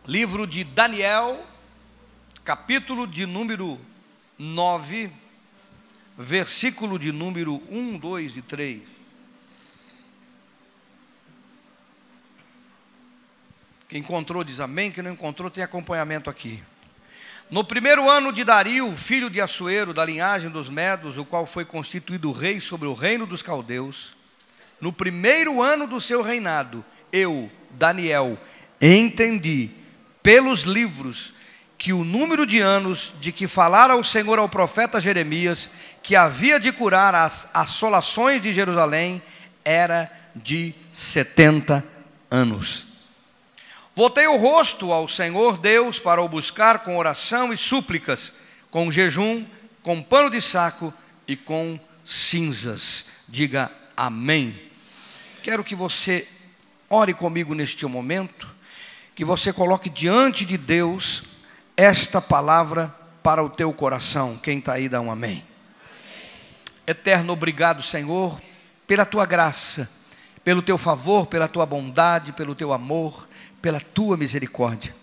Livro de Daniel, capítulo de número 9, versículo de número 1, 2 e 3. Quem encontrou diz amém, quem não encontrou tem acompanhamento aqui. No primeiro ano de Dario, filho de Assuero, da linhagem dos Medos, o qual foi constituído rei sobre o reino dos caldeus, no primeiro ano do seu reinado, eu, Daniel, entendi pelos livros que o número de anos de que falara o Senhor ao profeta Jeremias, que havia de curar as assolações de Jerusalém, era de 70 anos. Voltei o rosto ao Senhor Deus para o buscar com oração e súplicas, com jejum, com pano de saco e com cinzas. Diga amém. Quero que você ore comigo neste momento, que você coloque diante de Deus esta palavra para o teu coração. Quem está aí dá um amém. Eterno, obrigado, Senhor, pela tua graça, pelo teu favor, pela tua bondade, pelo teu amor, pela tua misericórdia.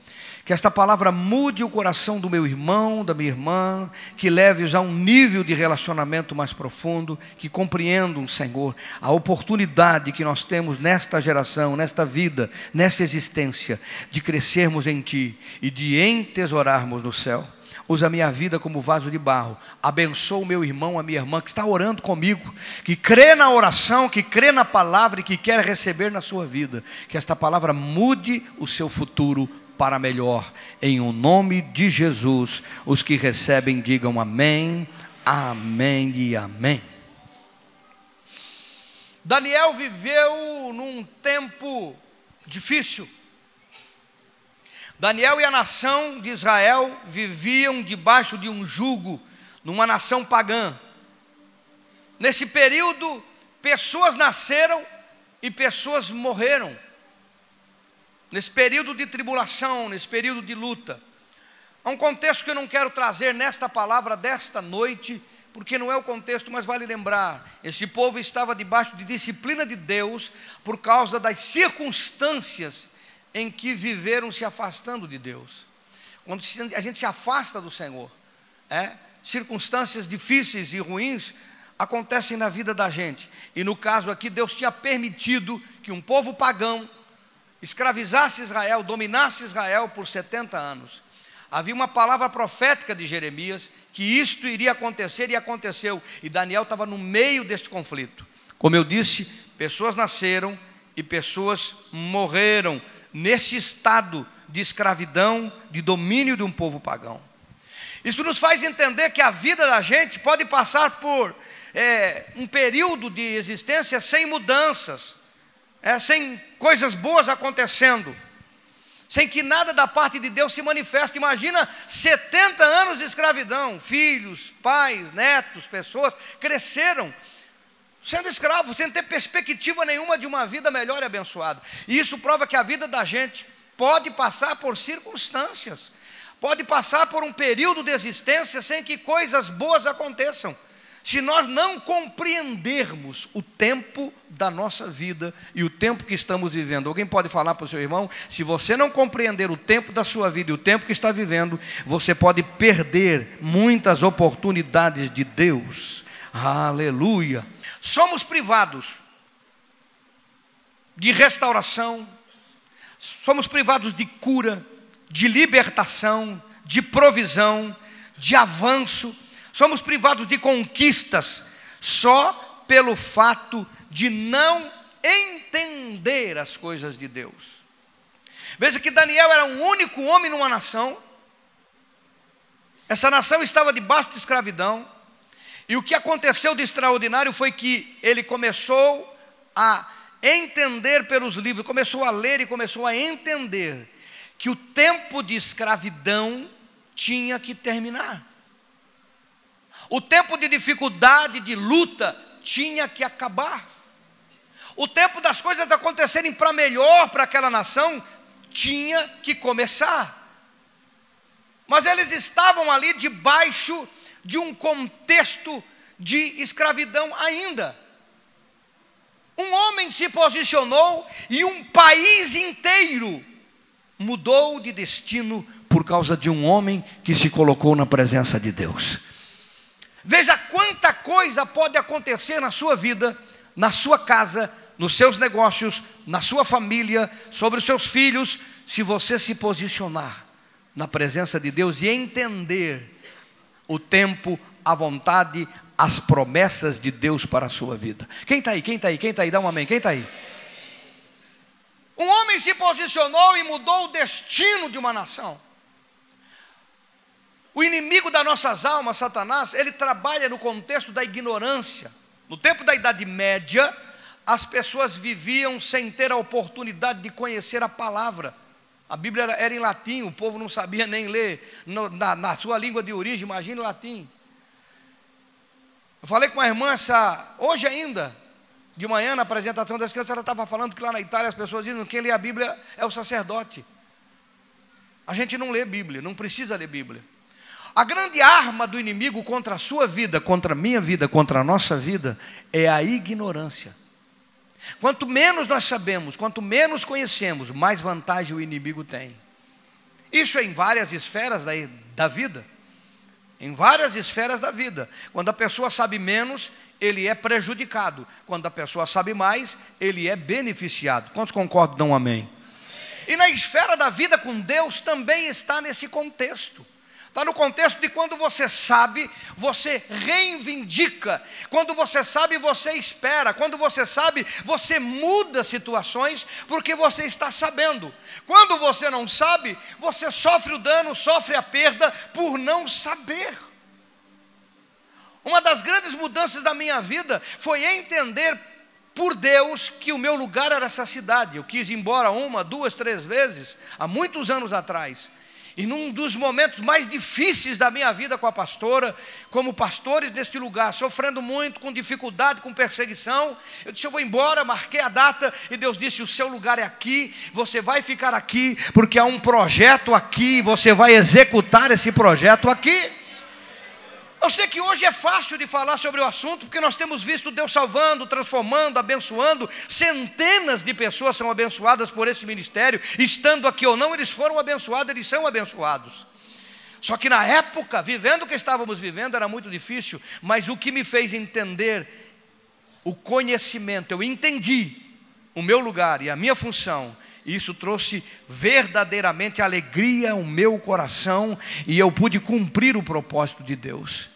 Que esta palavra mude o coração do meu irmão, da minha irmã, que leve-os a um nível de relacionamento mais profundo, que compreendam, Senhor, a oportunidade que nós temos nesta geração, nesta vida, nessa existência, de crescermos em Ti e de entesourarmos no céu. Usa a minha vida como vaso de barro. Abençoa o meu irmão, a minha irmã que está orando comigo, que crê na oração, que crê na palavra e que quer receber na sua vida. Que esta palavra mude o seu futuro para melhor, em o nome de Jesus. Os que recebem digam amém, amém e amém. Daniel viveu num tempo difícil. Daniel e a nação de Israel viviam debaixo de um jugo, numa nação pagã. Nesse período, pessoas nasceram e pessoas morreram. Nesse período de tribulação, nesse período de luta. Há um contexto que eu não quero trazer nesta palavra desta noite, porque não é o contexto, mas vale lembrar. Esse povo estava debaixo de disciplina de Deus, por causa das circunstâncias em que viveram se afastando de Deus. Quando a gente se afasta do Senhor, circunstâncias difíceis e ruins acontecem na vida da gente. E no caso aqui, Deus tinha permitido que um povo pagão escravizasse Israel, dominasse Israel por 70 anos. Havia uma palavra profética de Jeremias, que isto iria acontecer e aconteceu. E Daniel estava no meio deste conflito. Como eu disse, pessoas nasceram e pessoas morreram nesse estado de escravidão, de domínio de um povo pagão. Isso nos faz entender que a vida da gente pode passar por um período de existência sem mudanças, sem coisas boas acontecendo, sem que nada da parte de Deus se manifeste. Imagina 70 anos de escravidão, filhos, pais, netos, pessoas cresceram sendo escravos, sem ter perspectiva nenhuma de uma vida melhor e abençoada. E isso prova que a vida da gente pode passar por circunstâncias, pode passar por um período de existência sem que coisas boas aconteçam, se nós não compreendermos o tempo da nossa vida e o tempo que estamos vivendo. Alguém pode falar para o seu irmão: se você não compreender o tempo da sua vida e o tempo que está vivendo, você pode perder muitas oportunidades de Deus. Aleluia. Somos privados de restauração, somos privados de cura, de libertação, de provisão, de avanço. Somos privados de conquistas só pelo fato de não entender as coisas de Deus. Veja que Daniel era um único homem numa nação. Essa nação estava debaixo de escravidão. E o que aconteceu de extraordinário foi que ele começou a entender pelos livros, começou a ler e começou a entender que o tempo de escravidão tinha que terminar. O tempo de dificuldade, de luta, tinha que acabar. O tempo das coisas acontecerem para melhor para aquela nação tinha que começar. Mas eles estavam ali debaixo de um contexto de escravidão ainda. Um homem se posicionou e um país inteiro mudou de destino por causa de um homem que se colocou na presença de Deus. Veja quanta coisa pode acontecer na sua vida, na sua casa, nos seus negócios, na sua família, sobre os seus filhos, se você se posicionar na presença de Deus e entender o tempo, a vontade, as promessas de Deus para a sua vida. Quem está aí? Quem está aí? Quem está aí? Dá um amém. Quem está aí? Um homem se posicionou e mudou o destino de uma nação. O inimigo das nossas almas, Satanás, ele trabalha no contexto da ignorância. No tempo da Idade Média, as pessoas viviam sem ter a oportunidade de conhecer a palavra. A Bíblia era em latim, o povo não sabia nem ler na sua língua de origem, imagine latim. Eu falei com uma irmã hoje ainda, de manhã, na apresentação das crianças, ela estava falando que lá na Itália as pessoas dizem que quem lê a Bíblia é o sacerdote. A gente não lê Bíblia, não precisa ler Bíblia. A grande arma do inimigo contra a sua vida, contra a minha vida, contra a nossa vida, é a ignorância. Quanto menos nós sabemos, quanto menos conhecemos, mais vantagem o inimigo tem. Isso é em várias esferas da vida. Em várias esferas da vida. Quando a pessoa sabe menos, ele é prejudicado. Quando a pessoa sabe mais, ele é beneficiado. Quantos concordam? Dão um amém. E na esfera da vida com Deus também está nesse contexto. Está no contexto de quando você sabe, você reivindica. Quando você sabe, você espera. Quando você sabe, você muda situações porque você está sabendo. Quando você não sabe, você sofre o dano, sofre a perda por não saber. Uma das grandes mudanças da minha vida foi entender por Deus que o meu lugar era essa cidade. Eu quis ir embora 1, 2, 3 vezes, há muitos anos atrás. E num dos momentos mais difíceis da minha vida com a pastora, como pastores deste lugar, sofrendo muito, com dificuldade, com perseguição, eu disse, eu vou embora, marquei a data, e Deus disse, o seu lugar é aqui, você vai ficar aqui, porque há um projeto aqui, você vai executar esse projeto aqui. Eu sei que hoje é fácil de falar sobre o assunto, porque nós temos visto Deus salvando, transformando, abençoando. Centenas de pessoas são abençoadas por esse ministério, estando aqui ou não, eles foram abençoados, eles são abençoados. Só que na época, vivendo o que estávamos vivendo, era muito difícil, mas o que me fez entender o conhecimento, eu entendi o meu lugar e a minha função, e isso trouxe verdadeiramente alegria ao meu coração, e eu pude cumprir o propósito de Deus.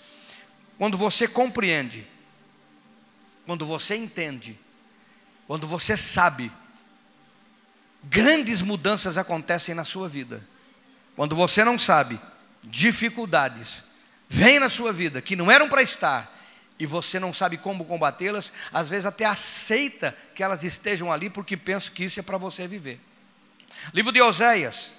Quando você compreende, quando você entende, quando você sabe, grandes mudanças acontecem na sua vida. Quando você não sabe, dificuldades vêm na sua vida que não eram para estar, e você não sabe como combatê-las, às vezes até aceita que elas estejam ali, porque pensa que isso é para você viver. Livro de Oséias,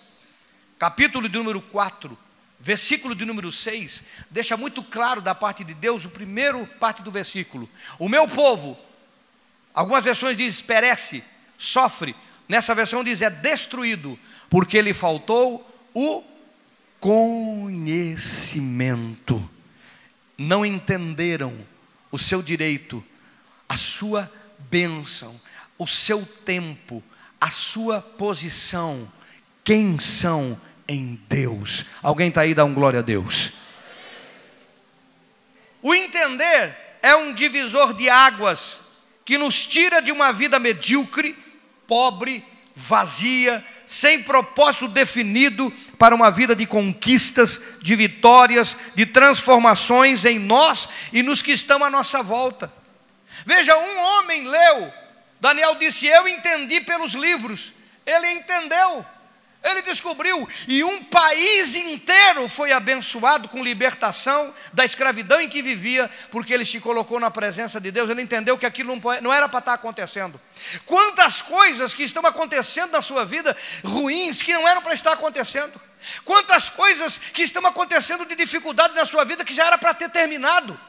capítulo de número 4, versículo de número 6, deixa muito claro da parte de Deus, o primeiro parte do versículo. O meu povo, algumas versões dizem perece, sofre, nessa versão diz é destruído, porque lhe faltou o conhecimento. Não entenderam o seu direito, a sua bênção, o seu tempo, a sua posição, quem são em Deus. Alguém está aí, dá um glória a Deus. O entender é um divisor de águas que nos tira de uma vida medíocre, pobre, vazia, sem propósito definido, para uma vida de conquistas, de vitórias, de transformações em nós e nos que estão à nossa volta. Veja, um homem leu, Daniel disse, eu entendi pelos livros. Ele entendeu, ele descobriu, e um país inteiro foi abençoado com libertação da escravidão em que vivia, porque ele se colocou na presença de Deus. Ele entendeu que aquilo não era para estar acontecendo. Quantas coisas que estão acontecendo na sua vida, ruins, que não eram para estar acontecendo. Quantas coisas que estão acontecendo de dificuldade na sua vida, que já era para ter terminado.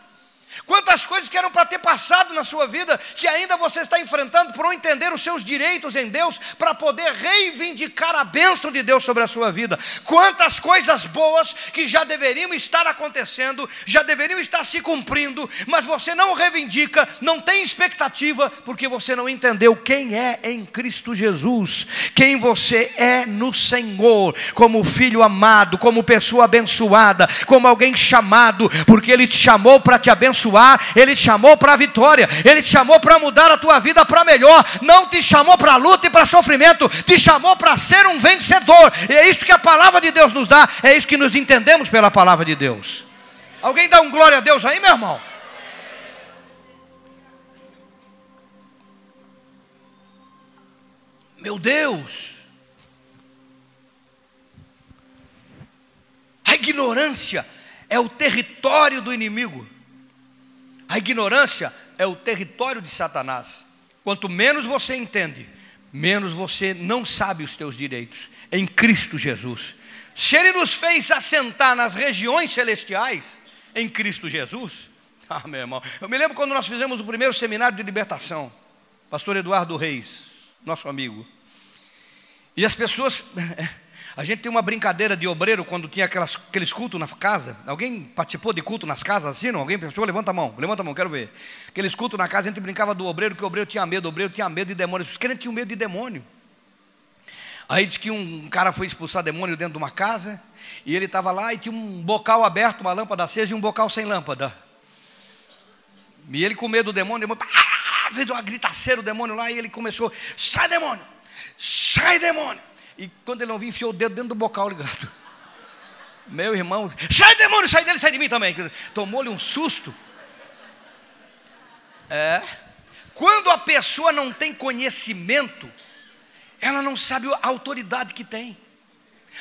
Quantas coisas que eram para ter passado na sua vida, que ainda você está enfrentando por não entender os seus direitos em Deus, para poder reivindicar a bênção de Deus sobre a sua vida. Quantas coisas boas que já deveriam estar acontecendo, já deveriam estar se cumprindo, mas você não reivindica, não tem expectativa, porque você não entendeu quem é em Cristo Jesus, quem você é no Senhor, como filho amado, como pessoa abençoada, como alguém chamado, porque Ele te chamou para te abençoar. Ele te chamou para a vitória, Ele te chamou para mudar a tua vida para melhor, não te chamou para luta e para sofrimento, te chamou para ser um vencedor. E é isso que a palavra de Deus nos dá, é isso que nos entendemos pela palavra de Deus. Alguém dá um glória a Deus aí, meu irmão? Meu Deus, a ignorância é o território do inimigo. A ignorância é o território de Satanás. Quanto menos você entende, menos você não sabe os teus direitos em Cristo Jesus. Se Ele nos fez assentar nas regiões celestiais em Cristo Jesus, meu irmão, eu me lembro quando nós fizemos o primeiro seminário de libertação, pastor Eduardo Reis, nosso amigo, e as pessoas... A gente tem uma brincadeira de obreiro quando tinha aqueles cultos na casa. Alguém participou de culto nas casas assim, não? Alguém pensou? Levanta a mão, quero ver. Aqueles cultos na casa, a gente brincava do obreiro, que o obreiro tinha medo de demônios. Os crentes tinham medo de demônio. Aí diz que um cara foi expulsar demônio dentro de uma casa, e ele estava lá e tinha um bocal aberto, uma lâmpada acesa e um bocal sem lâmpada. E ele com medo do demônio, fez uma gritaceira o demônio lá, e ele começou: sai demônio, sai demônio. E quando ele não viu, enfiou o dedo dentro do bocal ligado. Meu irmão, sai demônio, sai dele, sai de mim também. Tomou-lhe um susto. Quando a pessoa não tem conhecimento, ela não sabe a autoridade que tem.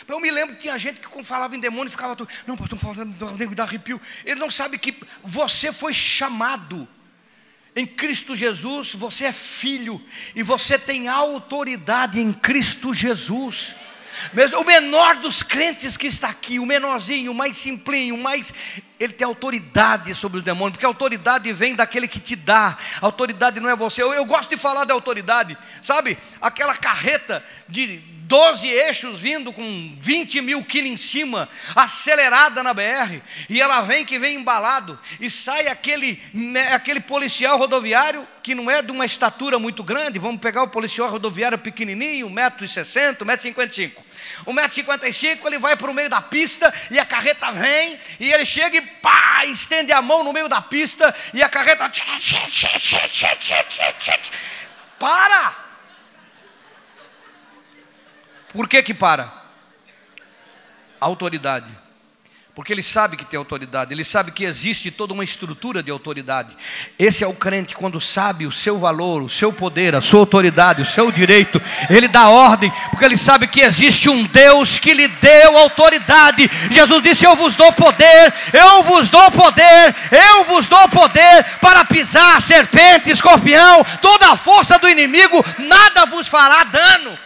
Eu me lembro que tinha gente que falava em demônio e ficava tudo, não, pastor, não me dá arrepio. Ele não sabe que você foi chamado em Cristo Jesus, você é filho, e você tem autoridade em Cristo Jesus. O menor dos crentes que está aqui, o menorzinho, o mais simplinho, ele tem autoridade sobre os demônios, porque a autoridade vem daquele que te dá. A autoridade não é você. Eu gosto de falar da autoridade, sabe? Aquela carreta de 12 eixos vindo com 20 mil quilos em cima, acelerada na BR, e ela vem embalado, e sai aquele policial rodoviário, que não é de uma estatura muito grande. Vamos pegar o policial rodoviário pequenininho, 1,60 m, 1,55 m. 1,55 m, ele vai para o meio da pista, e a carreta vem, e ele chega e pá, estende a mão no meio da pista, e a carreta para. Por que para? Autoridade. Porque ele sabe que tem autoridade, ele sabe que existe toda uma estrutura de autoridade. Esse é o crente quando sabe o seu valor, o seu poder, a sua autoridade, o seu direito. Ele dá ordem, porque ele sabe que existe um Deus que lhe deu autoridade. Jesus disse: eu vos dou poder, eu vos dou poder, eu vos dou poder para pisar serpente, escorpião, toda a força do inimigo, nada vos fará dano.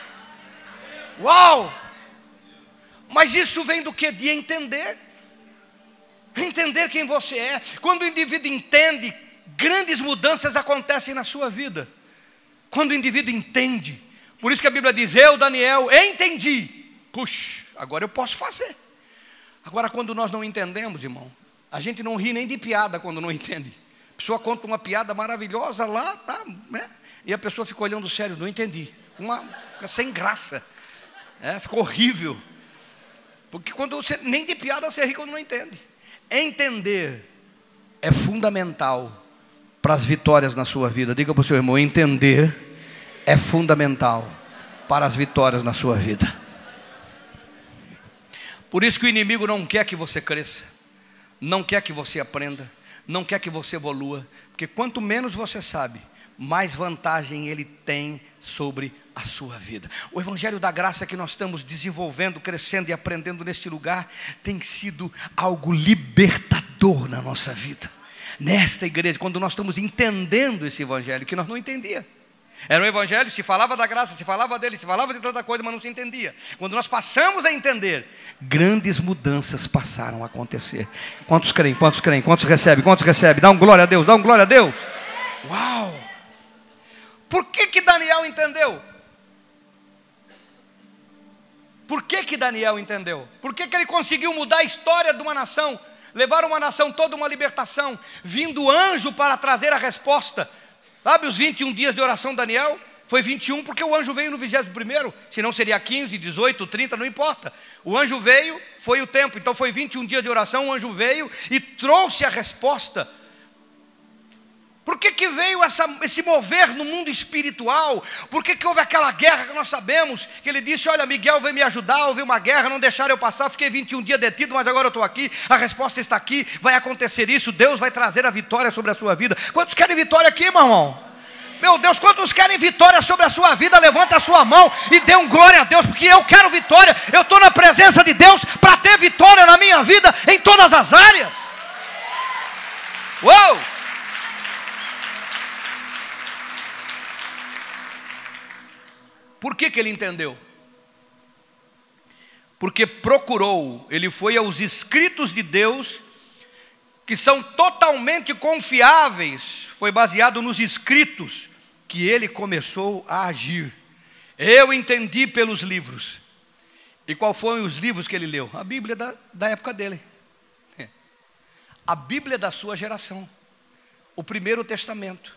Uau! Mas isso vem do que? De entender. Entender quem você é. Quando o indivíduo entende, grandes mudanças acontecem na sua vida. Quando o indivíduo entende. Por isso que a Bíblia diz: eu, Daniel, entendi. Puxa, agora eu posso fazer. Agora, quando nós não entendemos, irmão, a gente não ri nem de piada quando não entende. A pessoa conta uma piada maravilhosa lá, tá, né? E a pessoa fica olhando sério: não entendi. Fica sem graça. Ficou horrível. Porque quando você, nem de piada você ri quando não entende. Entender é fundamental para as vitórias na sua vida. Diga para o seu irmão: entender é fundamental para as vitórias na sua vida. Por isso que o inimigo não quer que você cresça, não quer que você aprenda, não quer que você evolua. Porque quanto menos você sabe, mais vantagem ele tem sobre a sua vida. O evangelho da graça que nós estamos desenvolvendo, crescendo e aprendendo neste lugar, tem sido algo libertador na nossa vida. Nesta igreja, quando nós estamos entendendo esse evangelho que nós não entendíamos. Era um evangelho, se falava da graça, se falava dele, se falava de tanta coisa, mas não se entendia. Quando nós passamos a entender, grandes mudanças passaram a acontecer. Quantos creem, quantos creem, quantos recebem, quantos recebem? Dá um glória a Deus, dá um glória a Deus. Uau! Por que Daniel entendeu? Por que Daniel entendeu? Por que ele conseguiu mudar a história de uma nação? Levar uma nação toda uma libertação, vindo anjo para trazer a resposta. Sabe os 21 dias de oração de Daniel? Foi 21 porque o anjo veio no 21º, senão seria 15, 18, 30, não importa. O anjo veio, foi o tempo, então foi 21 dias de oração, o anjo veio e trouxe a resposta. Por que veio esse mover no mundo espiritual? Por que houve aquela guerra que nós sabemos? Que ele disse, olha, Miguel veio me ajudar, houve uma guerra, não deixaram eu passar, fiquei 21 dias detido, mas agora eu estou aqui, a resposta está aqui, vai acontecer isso, Deus vai trazer a vitória sobre a sua vida. Quantos querem vitória aqui, meu irmão? Meu Deus, quantos querem vitória sobre a sua vida? Levanta a sua mão e dê um glória a Deus, porque eu quero vitória, eu estou na presença de Deus para ter vitória na minha vida, em todas as áreas. Uou! Por que ele entendeu? Porque procurou, ele foi aos escritos de Deus, que são totalmente confiáveis, foi baseado nos escritos que ele começou a agir. Eu entendi pelos livros. E qual foram os livros que ele leu? A Bíblia da época dele, a Bíblia da sua geração, o Primeiro Testamento.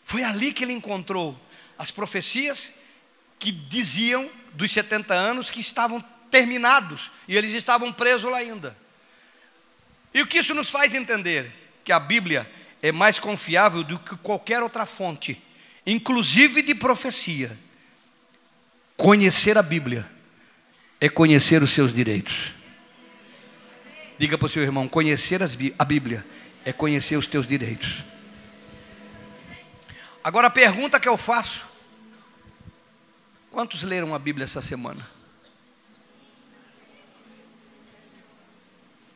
Foi ali que ele encontrou as profecias que diziam dos 70 anos que estavam terminados, e eles estavam presos lá ainda. E o que isso nos faz entender? Que a Bíblia é mais confiável do que qualquer outra fonte, inclusive de profecia. Conhecer a Bíblia é conhecer os seus direitos. Diga para o seu irmão, conhecer a Bíblia é conhecer os teus direitos. Agora a pergunta que eu faço: quantos leram a Bíblia essa semana?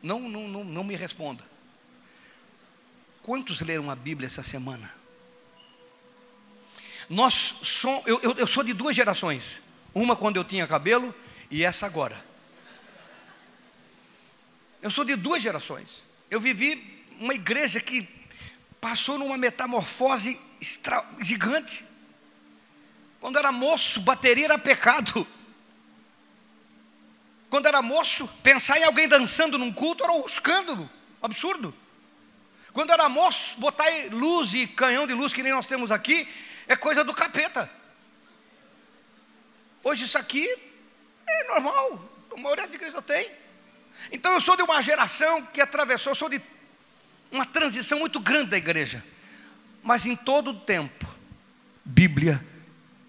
Não me responda. Quantos leram a Bíblia essa semana? Eu sou de duas gerações. Uma quando eu tinha cabelo e essa agora. Eu sou de duas gerações. Eu vivi uma igreja que passou numa metamorfose gigante. Quando era moço, bateria era pecado. Quando era moço, pensar em alguém dançando num culto era um escândalo, absurdo. Quando era moço, botar luz e canhão de luz que nem nós temos aqui é coisa do capeta. Hoje isso aqui é normal, a maioria da igreja tem. Então eu sou de uma geração que atravessou, eu sou de uma transição muito grande da igreja. Mas em todo o tempo, Bíblia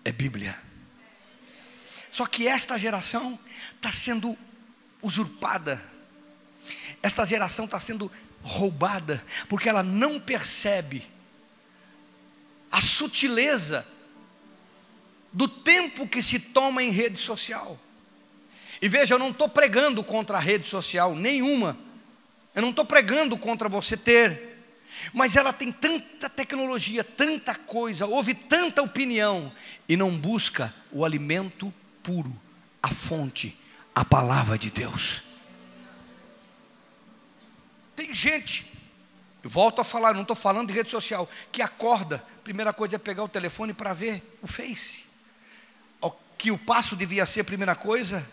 é Bíblia. Só que esta geração está sendo usurpada. Esta geração está sendo roubada, porque ela não percebe a sutileza do tempo que se toma em rede social. E veja, eu não estou pregando contra a rede social nenhuma. Eu não estou pregando contra você ter. Mas ela tem tanta tecnologia, tanta coisa, ouve tanta opinião e não busca o alimento puro, a fonte, a palavra de Deus. Tem gente, eu volto a falar, não estou falando de rede social, que acorda, primeira coisa é pegar o telefone para ver o Face. O que o passo devia ser, a primeira coisa,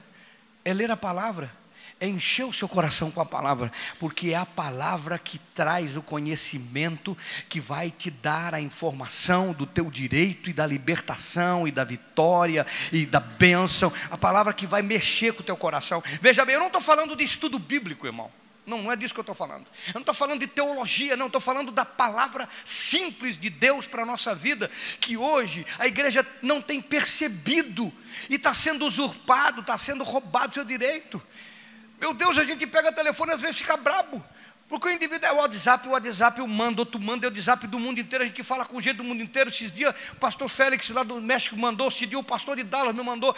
é ler a palavra. É encher o seu coração com a palavra, porque é a palavra que traz o conhecimento, que vai te dar a informação do teu direito e da libertação e da vitória e da bênção, a palavra que vai mexer com o teu coração. Veja bem, eu não estou falando de estudo bíblico, irmão, não é disso que eu estou falando. Eu não estou falando de teologia, não, estou falando da palavra simples de Deus para a nossa vida, que hoje a igreja não tem percebido e está sendo usurpado, está sendo roubado o seu direito. Meu Deus, a gente pega o telefone e às vezes fica brabo, Porque o indivíduo é o WhatsApp eu mando, outro manda, é o WhatsApp do mundo inteiro, a gente fala com gente do mundo inteiro. Esses dias o pastor Félix lá do México mandou, esse dia o pastor de Dallas me mandou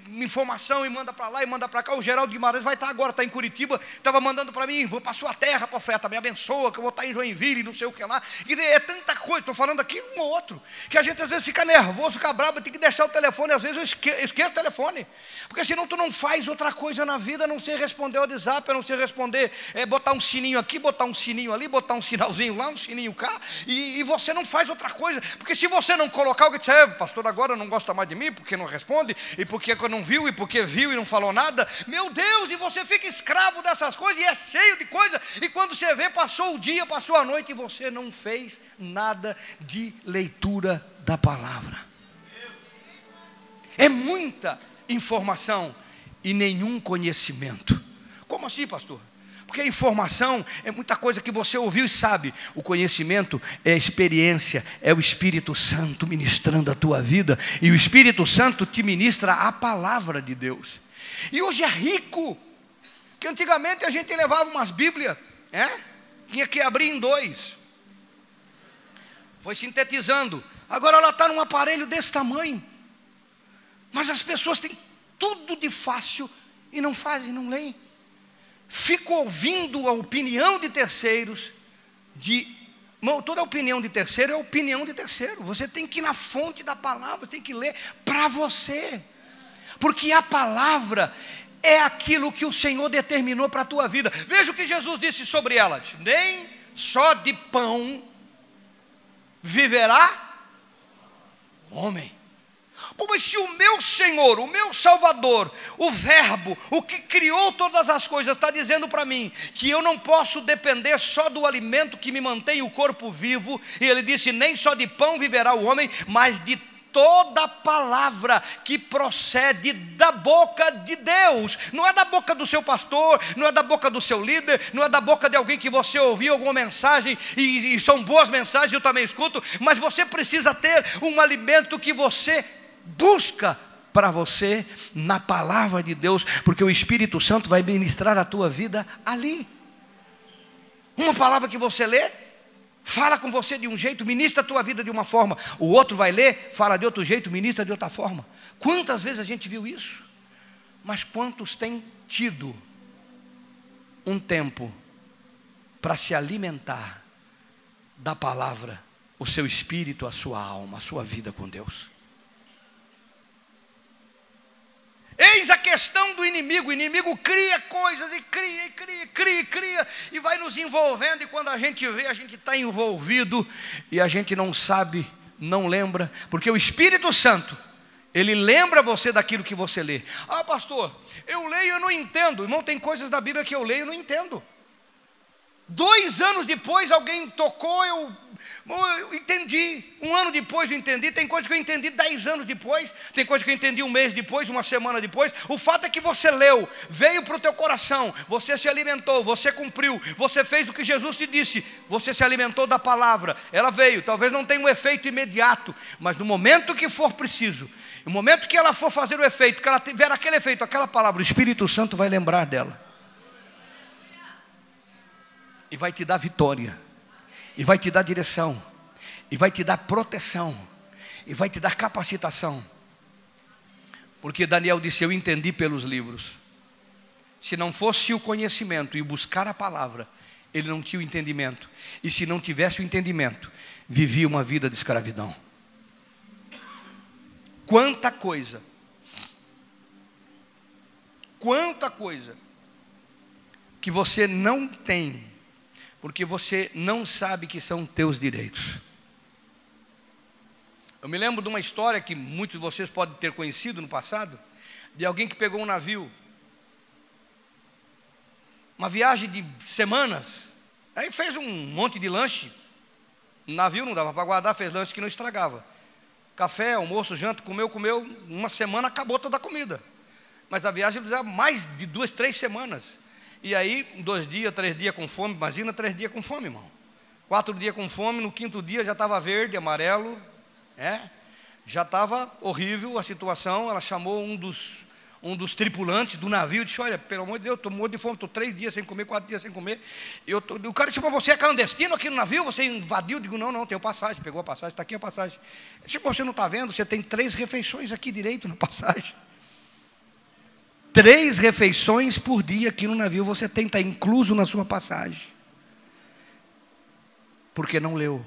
informação, e manda para lá e manda para cá. O Geraldo Guimarães vai estar agora, está em Curitiba, estava mandando para mim: vou para a sua terra, profeta, me abençoa, que eu vou estar em Joinville, não sei o que lá. E é tanta coisa, estou falando aqui um ou outro, que a gente às vezes fica nervoso, fica bravo, tem que deixar o telefone. Às vezes eu esqueço o telefone, porque senão tu não faz outra coisa na vida, a não ser responder o WhatsApp, a não ser responder, botar um sininho aqui, botar um sininho ali, botar um sinalzinho lá, um sininho cá, e você não faz outra coisa. Porque se você não colocar, alguém diz: pastor agora não gosta mais de mim, porque não responde, e porque não viu, e porque viu e não falou nada. Meu Deus, e você fica escravo dessas coisas, e é cheio de coisa, e quando você vê, passou o dia, passou a noite, e você não fez nada de leitura da palavra. É muita informação e nenhum conhecimento. Como assim, pastor? Porque a informação é muita coisa que você ouviu e sabe. O conhecimento é a experiência, é o Espírito Santo ministrando a tua vida. E o Espírito Santo te ministra a palavra de Deus. E hoje é rico, que antigamente a gente levava umas bíblias, tinha que abrir em 2. Foi sintetizando. Agora ela está num aparelho desse tamanho. Mas as pessoas têm tudo de fácil e não fazem, não leem. Fico ouvindo a opinião de terceiros, toda opinião de terceiro é opinião de terceiro. Você tem que ir na fonte da palavra, você tem que ler para você, porque a palavra é aquilo que o Senhor determinou para a tua vida. Veja o que Jesus disse sobre ela: nem só de pão viverá o homem. Como se o meu Senhor, o meu Salvador, o Verbo, o que criou todas as coisas, está dizendo para mim que eu não posso depender só do alimento que me mantém o corpo vivo. E ele disse: nem só de pão viverá o homem, mas de toda palavra que procede da boca de Deus. Não é da boca do seu pastor, não é da boca do seu líder, não é da boca de alguém que você ouviu alguma mensagem, e são boas mensagens, eu também escuto, mas você precisa ter um alimento que você busca para você na palavra de Deus, porque o Espírito Santo vai ministrar a tua vida ali. Uma palavra que você lê, fala com você de um jeito, ministra a tua vida de uma forma. O outro vai ler, fala de outro jeito, ministra de outra forma. Quantas vezes a gente viu isso? Mas quantos têm tido um tempo para se alimentar da palavra, o seu espírito, a sua alma, a sua vida com Deus? Eis a questão do inimigo. O inimigo cria coisas e cria, e vai nos envolvendo, e quando a gente vê, a gente está envolvido, e a gente não sabe, não lembra, porque o Espírito Santo, ele lembra você daquilo que você lê. Ah, pastor, eu leio e eu não entendo. Irmão, tem coisas da Bíblia que eu leio e não entendo. 2 anos depois alguém tocou, eu entendi. 1 ano depois eu entendi. Tem coisa que eu entendi 10 anos depois. Tem coisa que eu entendi 1 mês depois, 1 semana depois. O fato é que você leu, veio para o teu coração, você se alimentou, você cumpriu, você fez o que Jesus te disse, você se alimentou da palavra. Ela veio, talvez não tenha um efeito imediato, mas no momento que for preciso, no momento que ela for fazer o efeito, que ela tiver aquele efeito, aquela palavra, o Espírito Santo vai lembrar dela. E vai te dar vitória, e vai te dar direção, e vai te dar proteção, e vai te dar capacitação. Porque Daniel disse: eu entendi pelos livros. Se não fosse o conhecimento e buscar a palavra, ele não tinha o entendimento. E se não tivesse o entendimento, vivia uma vida de escravidão. Quanta coisa que você não tem, porque você não sabe que são teus direitos. Eu me lembro de uma história que muitos de vocês podem ter conhecido no passado, de alguém que pegou um navio, uma viagem de semanas, aí fez um monte de lanche. No navio não dava para guardar, fez lanche que não estragava. Café, almoço, janta, comeu, 1 semana acabou toda a comida. Mas a viagem precisava mais de 2, 3 semanas. E aí, 2 dias, 3 dias com fome. Imagina 3 dias com fome, irmão. 4 dias com fome, no 5º dia já estava verde, amarelo. Já estava horrível a situação. Ela chamou um um dos tripulantes do navio disse: olha, pelo amor de Deus, estou morto de fome, estou 3 dias sem comer, 4 dias sem comer. O cara disse: você é clandestino aqui no navio? Você invadiu? Eu digo: não, tenho passagem. Pegou a passagem, está aqui a passagem. Ele disse: você não está vendo? Você tem 3 refeições aqui direito na passagem. 3 refeições por dia aqui no navio você tem, está incluso na sua passagem. Porque não leu.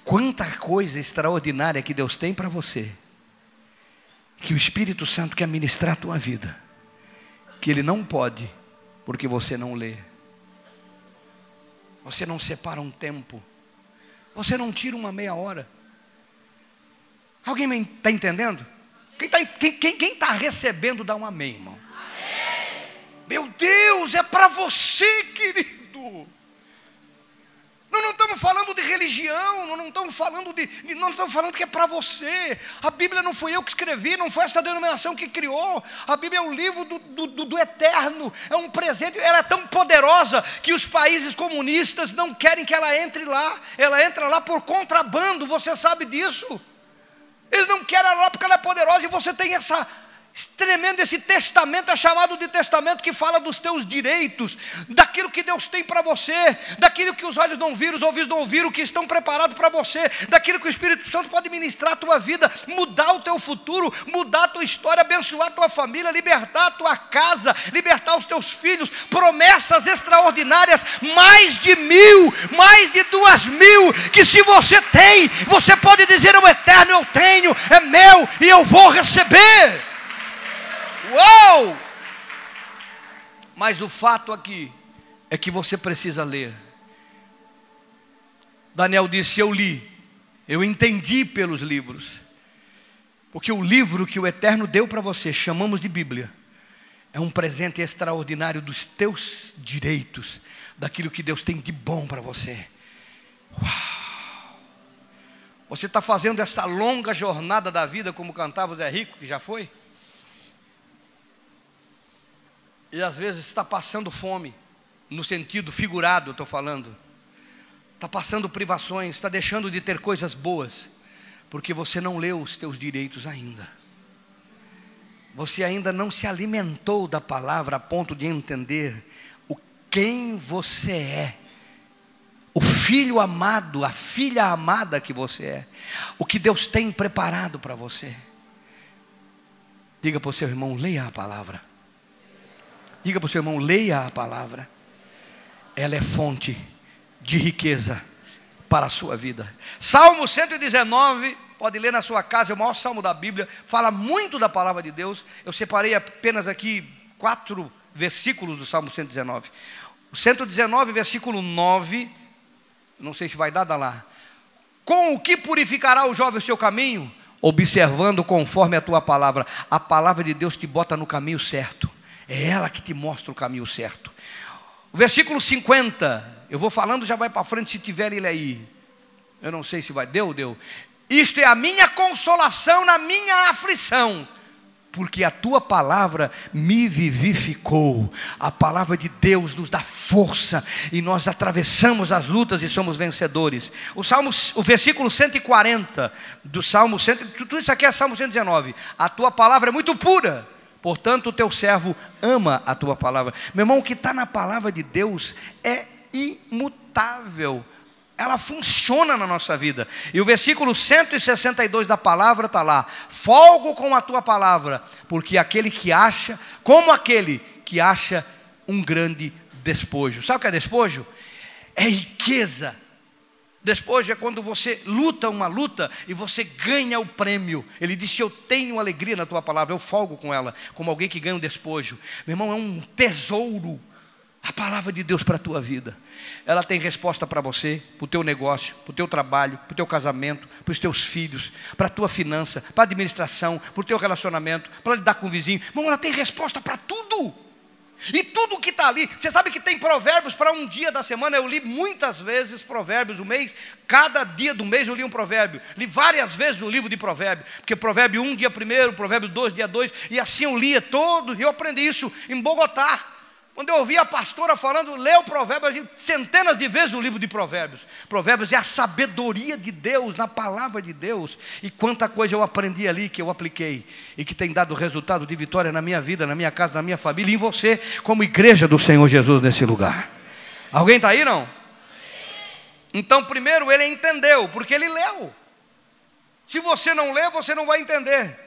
Quanta coisa extraordinária que Deus tem para você, que o Espírito Santo quer ministrar a tua vida, que Ele não pode, porque você não lê, você não separa um tempo, você não tira uma meia hora. Alguém está entendendo? Quem está recebendo, dá um amém, irmão. Amém. Meu Deus, é para você, querido. Nós não estamos falando de religião, não estamos falando que é para você. A Bíblia não fui eu que escrevi, não foi essa denominação que criou. A Bíblia é um livro do eterno, é um presente. Ela é tão poderosa que os países comunistas não querem que ela entre lá. Ela entra lá por contrabando, você sabe disso. Eles não querem ela lá porque ela é poderosa, e você tem tremendo esse testamento, é chamado de testamento, que fala dos teus direitos, daquilo que Deus tem para você, daquilo que os olhos não viram, os ouvidos não ouviram, que estão preparados para você, daquilo que o Espírito Santo pode ministrar a tua vida, mudar o teu futuro, mudar a tua história, abençoar a tua família, libertar a tua casa, libertar os teus filhos, promessas extraordinárias, mais de 1000, mais de 2000, que se você tem, você pode dizer ao eterno: eu tenho, é meu e eu vou receber. Uou! Mas o fato aqui é que você precisa ler. Daniel disse: eu li, eu entendi pelos livros. Porque o livro que o Eterno deu para você, chamamos de Bíblia, é um presente extraordinário dos teus direitos, daquilo que Deus tem de bom para você. Uau! Você está fazendo essa longa jornada da vida, como cantava o Zé Rico, que já foi? E às vezes está passando fome, no sentido figurado eu estou falando. Está passando privações, está deixando de ter coisas boas, porque você não leu os teus direitos ainda. Você ainda não se alimentou da palavra a ponto de entender quem você é. O filho amado, a filha amada que você é. O que Deus tem preparado para você. Diga para o seu irmão: leia a palavra. Diga para o seu irmão: leia a palavra. Ela é fonte de riqueza para a sua vida. Salmo 119, pode ler na sua casa, é o maior salmo da Bíblia, fala muito da palavra de Deus. Eu separei apenas aqui 4 versículos do Salmo 119. O 119, versículo 9, não sei se vai dar lá. Com o que purificará o jovem o seu caminho? Observando conforme a tua palavra. A palavra de Deus te bota no caminho certo. É ela que te mostra o caminho certo. O versículo 50, eu vou falando, já vai para frente se tiver ele aí. Eu não sei se vai, deu. Isto é a minha consolação na minha aflição, porque a tua palavra me vivificou. A palavra de Deus nos dá força, e nós atravessamos as lutas e somos vencedores. O versículo 140 do Salmo 100, tudo isso aqui é Salmo 119. A tua palavra é muito pura, portanto o teu servo ama a tua palavra. Meu irmão, o que está na palavra de Deus é imutável. Ela funciona na nossa vida. E o versículo 162 da palavra está lá: folgo com a tua palavra, porque aquele que acha, como aquele que acha um grande despojo. Sabe o que é despojo? É riqueza. Despojo é quando você luta uma luta e você ganha o prêmio. Ele disse: eu tenho alegria na tua palavra, eu folgo com ela, como alguém que ganha um despojo. Meu irmão, é um tesouro a palavra de Deus para a tua vida. Ela tem resposta para você, para o teu negócio, para o teu trabalho, para o teu casamento, para os teus filhos, para a tua finança, para a administração, para o teu relacionamento, para lidar com o vizinho. Irmão, ela tem resposta para tudo. E tudo que está ali. Você sabe que tem provérbios para um dia da semana. Eu li muitas vezes provérbios, o mês, cada dia do mês eu li um provérbio. Li várias vezes no livro de provérbio, porque provérbio 1, dia 1, provérbio 2, dia 2, e assim eu lia todo. E eu aprendi isso em Bogotá. Quando eu ouvi a pastora falando, leu Provérbios, centenas de vezes o livro de Provérbios. Provérbios é a sabedoria de Deus, na palavra de Deus. E quanta coisa eu aprendi ali, que eu apliquei, e que tem dado resultado de vitória na minha vida, na minha casa, na minha família, e em você, como igreja do Senhor Jesus nesse lugar. Alguém está aí, não? Então, primeiro, ele entendeu, porque ele leu. Se você não lê, você não vai entender.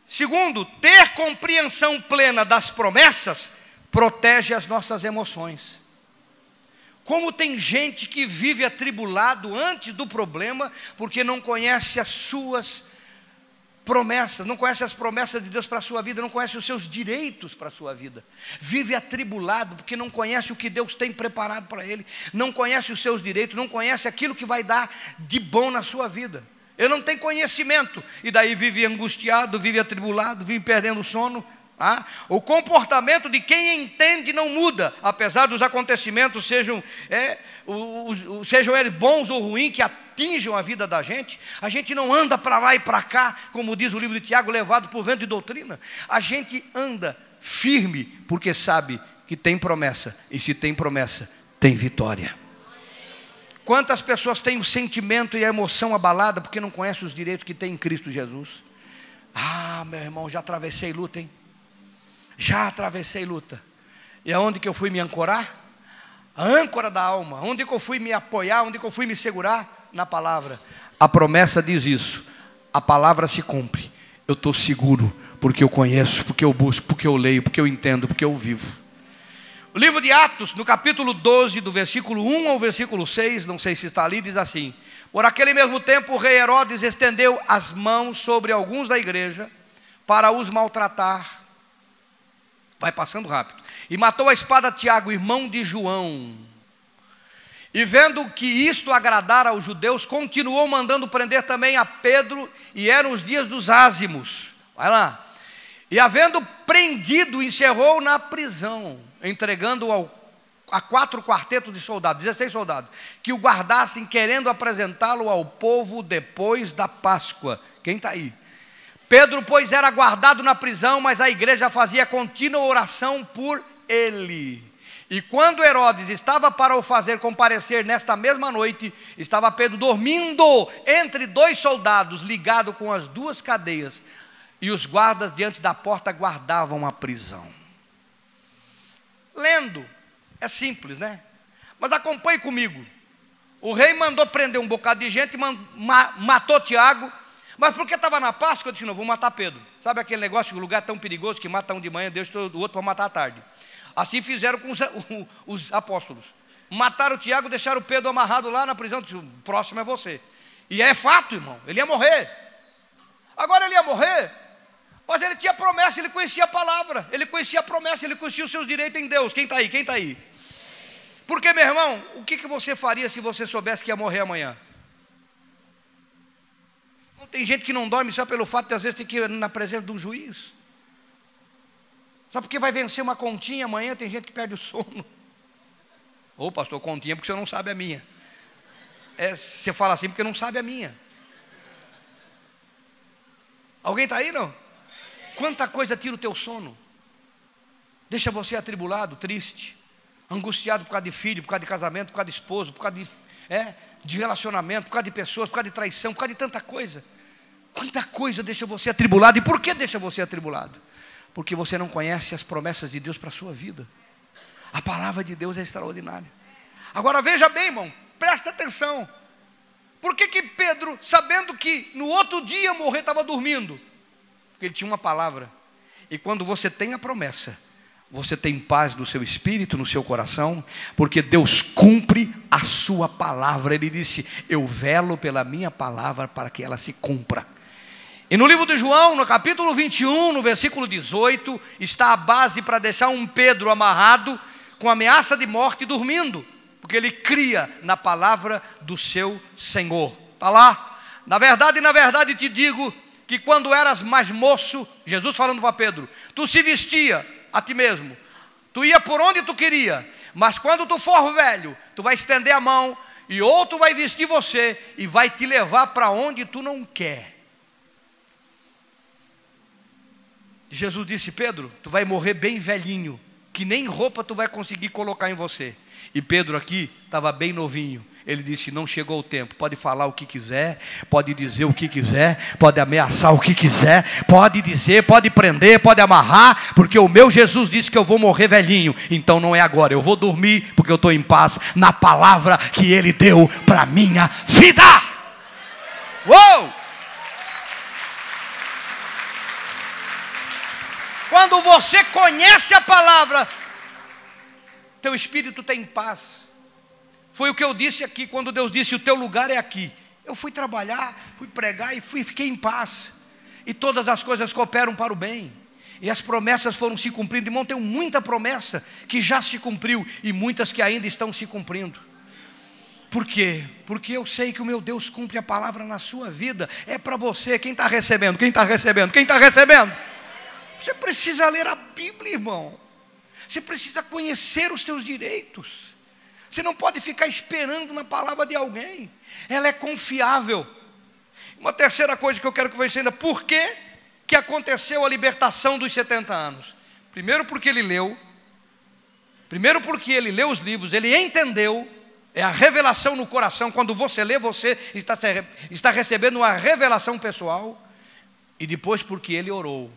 Segundo, ter compreensão plena das promessas protege as nossas emoções. Como tem gente que vive atribulado antes do problema, porque não conhece as suas promessas, não conhece as promessas de Deus para a sua vida, não conhece os seus direitos para a sua vida. Vive atribulado porque não conhece o que Deus tem preparado para ele, não conhece os seus direitos, não conhece aquilo que vai dar de bom na sua vida. Ele não tem conhecimento, e daí vive angustiado, vive atribulado, vive perdendo o sono. O comportamento de quem entende não muda, apesar dos acontecimentos sejam eles bons ou ruins, que atinjam a vida da gente. A gente não anda para lá e para cá, como diz o livro de Tiago, levado por vento de doutrina. A gente anda firme, porque sabe que tem promessa, e se tem promessa, tem vitória. Quantas pessoas têm o sentimento e a emoção abalada, porque não conhecem os direitos que tem em Cristo Jesus? Meu irmão, já atravessei luta, hein? Já atravessei luta. E aonde que eu fui me ancorar? A âncora da alma. Onde que eu fui me apoiar? Onde que eu fui me segurar? Na palavra. A promessa diz isso. A palavra se cumpre. Eu estou seguro, porque eu conheço, porque eu busco, porque eu leio, porque eu entendo, porque eu vivo. O livro de Atos, no capítulo 12, do versículo 1 ao versículo 6, não sei se está ali, diz assim: por aquele mesmo tempo o rei Herodes estendeu as mãos sobre alguns da igreja para os maltratar. Vai passando rápido. E matou a espada Tiago, irmão de João. E vendo que isto agradara aos judeus, continuou mandando prender também a Pedro, e eram os dias dos ázimos. Vai lá. E havendo prendido, encerrou na prisão, entregando a 4 quartetos de soldados, 16 soldados, que o guardassem, querendo apresentá-lo ao povo depois da Páscoa. Quem está aí? Pedro, pois, era guardado na prisão, mas a igreja fazia contínua oração por ele. E quando Herodes estava para o fazer comparecer nesta mesma noite, estava Pedro dormindo entre 2 soldados, ligado com as 2 cadeias, e os guardas diante da porta guardavam a prisão. Lendo, é simples, né? Mas acompanhe comigo. O rei mandou prender um bocado de gente, matou Tiago. Mas porque estava na Páscoa, eu disse: não, vou matar Pedro. Sabe aquele negócio, que o lugar é tão perigoso que mata um de manhã, deixa o outro para matar à tarde. Assim fizeram com os apóstolos. Mataram Tiago, deixaram Pedro amarrado lá na prisão. Disse: o próximo é você. E é fato, irmão, ele ia morrer. Agora ele ia morrer, mas ele tinha promessa, ele conhecia a palavra, ele conhecia a promessa, ele conhecia os seus direitos em Deus. Quem está aí? Quem está aí? Porque, meu irmão, o que você faria se você soubesse que ia morrer amanhã? Tem gente que não dorme só pelo fato de às vezes ter que ir na presença de um juiz. Só porque vai vencer uma continha amanhã, tem gente que perde o sono. Ô pastor, continha porque você não sabe a minha. Você fala assim porque não sabe a minha. Alguém está aí, não? Quanta coisa tira o teu sono. Deixa você atribulado, triste, angustiado por causa de filho, por causa de casamento, por causa de esposo, por causa de relacionamento, por causa de pessoas, por causa de traição, por causa de tanta coisa. Quanta coisa deixa você atribulado. E por que deixa você atribulado? Porque você não conhece as promessas de Deus para a sua vida. A palavra de Deus é extraordinária. Agora veja bem, irmão, presta atenção. Por que Pedro, sabendo que no outro dia morrer, estava dormindo? Porque ele tinha uma palavra. E quando você tem a promessa, você tem paz no seu espírito, no seu coração, porque Deus cumpre a sua palavra. Ele disse: eu velo pela minha palavra para que ela se cumpra. E no livro de João, no capítulo 21, no versículo 18, está a base para deixar um Pedro amarrado, com ameaça de morte, dormindo, porque ele cria na palavra do seu Senhor. Está lá. Na verdade te digo, que quando eras mais moço, Jesus falando para Pedro, tu se vestia a ti mesmo, tu ia por onde tu queria, mas quando tu for velho, tu vai estender a mão, e outro vai vestir você, e vai te levar para onde tu não quer. Jesus disse: Pedro, tu vai morrer bem velhinho, que nem roupa tu vai conseguir colocar em você. E Pedro aqui estava bem novinho. Ele disse: não chegou o tempo. Pode falar o que quiser, pode dizer o que quiser, pode ameaçar o que quiser, pode dizer, pode prender, pode amarrar, porque o meu Jesus disse que eu vou morrer velhinho. Então não é agora, eu vou dormir, porque eu estou em paz na palavra que Ele deu para a minha vida. Uou! Quando você conhece a palavra, teu espírito tem paz. Foi o que eu disse aqui, quando Deus disse: o teu lugar é aqui. Eu fui trabalhar, fui pregar e fiquei em paz. E todas as coisas cooperam para o bem. E as promessas foram se cumprindo. Irmão, tem muita promessa que já se cumpriu e muitas que ainda estão se cumprindo. Por quê? Porque eu sei que o meu Deus cumpre a palavra na sua vida. É para você. Quem está recebendo? Quem está recebendo? Quem está recebendo? Você precisa ler a Bíblia, irmão. Você precisa conhecer os teus direitos. Você não pode ficar esperando na palavra de alguém. Ela é confiável. Uma terceira coisa que eu quero que você entenda: por que aconteceu a libertação dos 70 anos? Primeiro porque ele leu. Primeiro porque ele leu os livros, ele entendeu. É a revelação no coração. Quando você lê, você está recebendo uma revelação pessoal. E depois porque ele orou.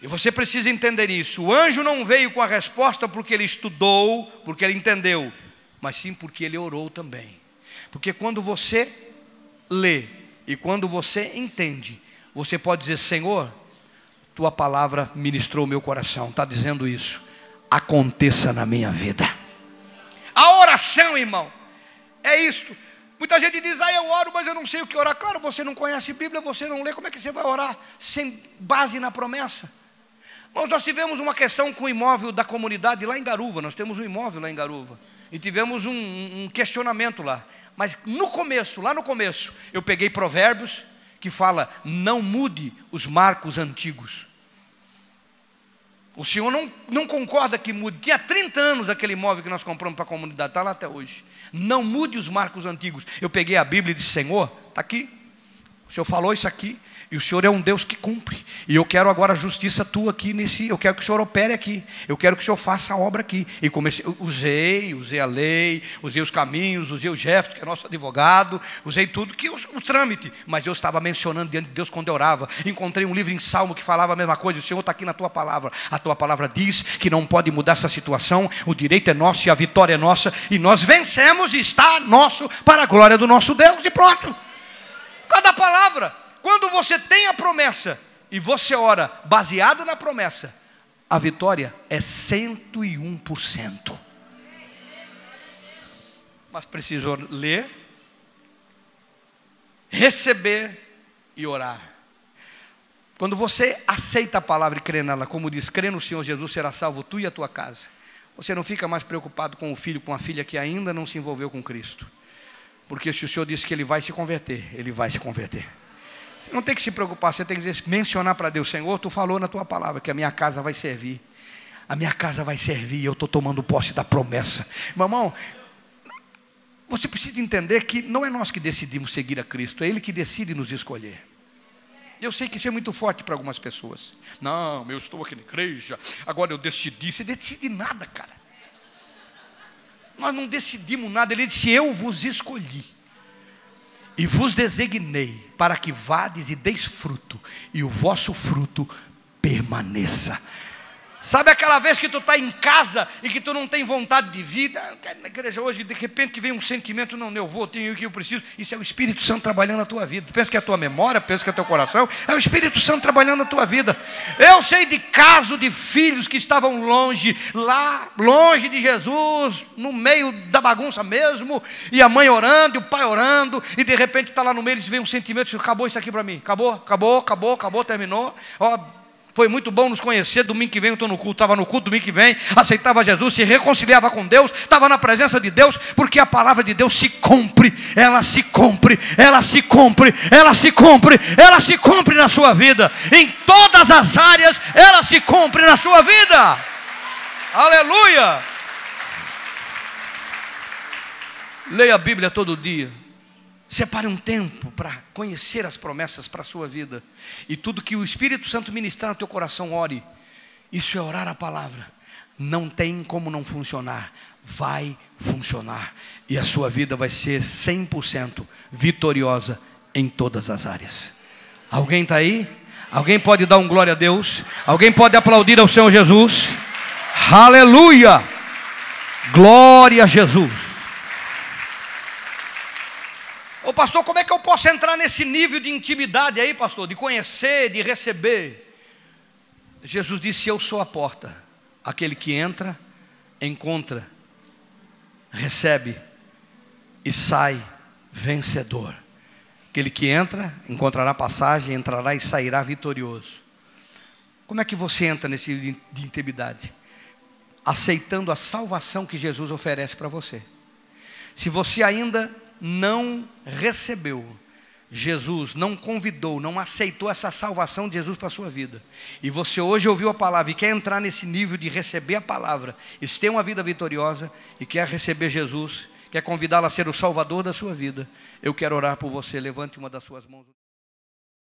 E você precisa entender isso. O anjo não veio com a resposta porque ele estudou, porque ele entendeu, mas sim porque ele orou também. Porque quando você lê e quando você entende, você pode dizer: Senhor, tua palavra ministrou o meu coração. Está dizendo isso. Aconteça na minha vida. A oração, irmão, é isto. Muita gente diz: eu oro, mas eu não sei o que orar. Claro, você não conhece Bíblia, você não lê. Como é que você vai orar sem base na promessa? Bom, nós tivemos uma questão com o imóvel da comunidade lá em Garuva. Nós temos um imóvel lá em Garuva. E tivemos um questionamento lá. Mas lá no começo, eu peguei Provérbios, que fala: não mude os marcos antigos. O senhor não concorda que mude? Tinha 30 anos aquele imóvel que nós compramos para a comunidade, está lá até hoje. Não mude os marcos antigos. Eu peguei a Bíblia e disse: Senhor, está aqui. O senhor falou isso aqui. E o Senhor é um Deus que cumpre. E eu quero agora a justiça tua aqui eu quero que o Senhor opere aqui. Eu quero que o Senhor faça a obra aqui. E usei a lei, usei os caminhos, usei o Jefferson, que é nosso advogado, usei tudo que o trâmite. Mas eu estava mencionando diante de Deus quando eu orava. Encontrei um livro em Salmo que falava a mesma coisa. O Senhor está aqui na tua palavra. A tua palavra diz que não pode mudar essa situação. O direito é nosso e a vitória é nossa. E nós vencemos e está nosso para a glória do nosso Deus. E pronto. Cada palavra. Quando você tem a promessa e você ora baseado na promessa, a vitória é 101%. Mas precisa ler, receber e orar. Quando você aceita a palavra e crê nela, como diz: crê no Senhor Jesus, será salvo tu e a tua casa. Você não fica mais preocupado com o filho, com a filha que ainda não se envolveu com Cristo. Porque se o Senhor disse que ele vai se converter, ele vai se converter. Você não tem que se preocupar, você tem que mencionar para Deus: Senhor, tu falou na tua palavra que a minha casa vai servir. A minha casa vai servir e eu estou tomando posse da promessa. Meu irmão, você precisa entender que não é nós que decidimos seguir a Cristo, é Ele que decide nos escolher. Eu sei que isso é muito forte para algumas pessoas. Não, eu estou aqui na igreja, agora eu decidi. Você decide nada, cara. Nós não decidimos nada. Ele disse: eu vos escolhi e vos designei para que vades e deis fruto, e o vosso fruto permaneça. Sabe aquela vez que tu está em casa e que tu não tem vontade de vir? Eu quero ir na igreja hoje, de repente vem um sentimento: não, eu vou, tenho o que eu preciso. Isso é o Espírito Santo trabalhando na tua vida. Tu pensa que é a tua memória, pensa que é o teu coração? É o Espírito Santo trabalhando na tua vida. Eu sei de caso de filhos que estavam longe, lá, longe de Jesus, no meio da bagunça mesmo, e a mãe orando, e o pai orando, e de repente está lá no meio, eles veem um sentimento: acabou isso aqui para mim, acabou, terminou. Foi muito bom nos conhecer. Domingo que vem eu estou no culto. Estava no culto domingo que vem, aceitava Jesus, se reconciliava com Deus, estava na presença de Deus, porque a palavra de Deus se cumpre. Ela se cumpre, ela se cumpre, ela se cumpre, ela se cumpre na sua vida. Em todas as áreas ela se cumpre na sua vida. Aleluia. Leia a Bíblia todo dia. Separe um tempo para conhecer as promessas para a sua vida. E tudo que o Espírito Santo ministrar no teu coração, ore. Isso é orar a palavra. Não tem como não funcionar. Vai funcionar. E a sua vida vai ser 100% vitoriosa em todas as áreas. Alguém está aí? Alguém pode dar um glória a Deus? Alguém pode aplaudir ao Senhor Jesus? Aleluia! Glória a Jesus. Ô pastor, como é que eu posso entrar nesse nível de intimidade aí, pastor? De conhecer, de receber. Jesus disse: eu sou a porta. Aquele que entra, encontra, recebe e sai vencedor. Aquele que entra, encontrará passagem, entrará e sairá vitorioso. Como é que você entra nesse nível de intimidade? Aceitando a salvação que Jesus oferece para você. Se você ainda não recebeu Jesus, não convidou, não aceitou essa salvação de Jesus para a sua vida, e você hoje ouviu a palavra e quer entrar nesse nível de receber a palavra, e ter uma vida vitoriosa, e quer receber Jesus, quer convidá-lo a ser o Salvador da sua vida, eu quero orar por você. Levante uma das suas mãos.